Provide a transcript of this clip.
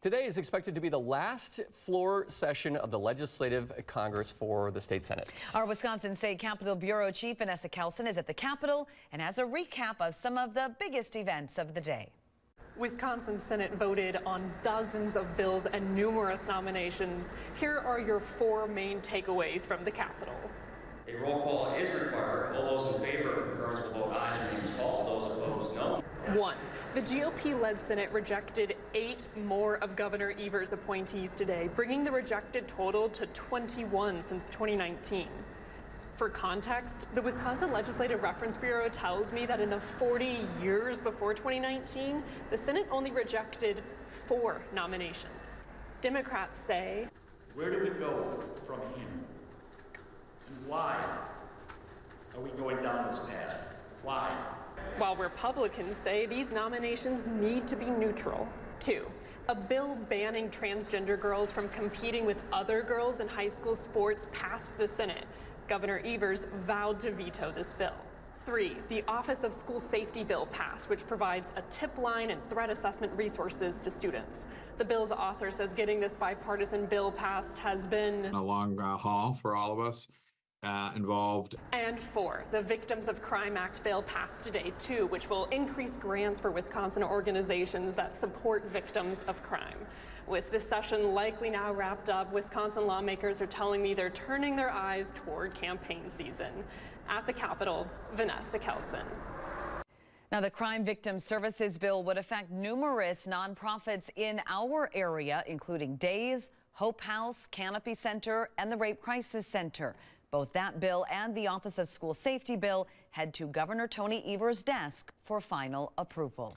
Today is expected to be the last floor session of the Legislative Congress for the state Senate. Our Wisconsin State Capitol Bureau Chief Vanessa Kelson is at the Capitol and has a recap of some of the biggest events of the day. Wisconsin Senate voted on dozens of bills and numerous nominations. Here are your four main takeaways from the Capitol. A roll call is required. All those in favor of concurrence will vote aye. Your name is called. Those opposed, no. 1. The GOP-led Senate rejected 8 more of Governor Evers' appointees today, bringing the rejected total to 21 since 2019. For context, the Wisconsin Legislative Reference Bureau tells me that in the 40 years before 2019, the Senate only rejected 4 nominations. Democrats say, where do we go from here? And why are we going down this path? Why? While Republicans say these nominations need to be neutral. 2. A bill banning transgender girls from competing with other girls in high school sports passed the Senate. Governor Evers vowed to veto this bill. 3. The Office of School Safety bill passed, which provides a tip line and threat assessment resources to students. The bill's author says getting this bipartisan bill passed has been a long haul for all of us involved. And 4. The Victims of Crime Act bill passed today, too, which will increase grants for Wisconsin organizations that support victims of crime. With this session likely now wrapped up, Wisconsin lawmakers are telling me they're turning their eyes toward campaign season. At the Capitol, Vanessa Kelson. Now, the Crime Victim Services bill would affect numerous nonprofits in our area, including DAYS, Hope House, Canopy Center, and the Rape Crisis Center. Both that bill and the Office of School Safety bill head to Governor Tony Evers' desk for final approval.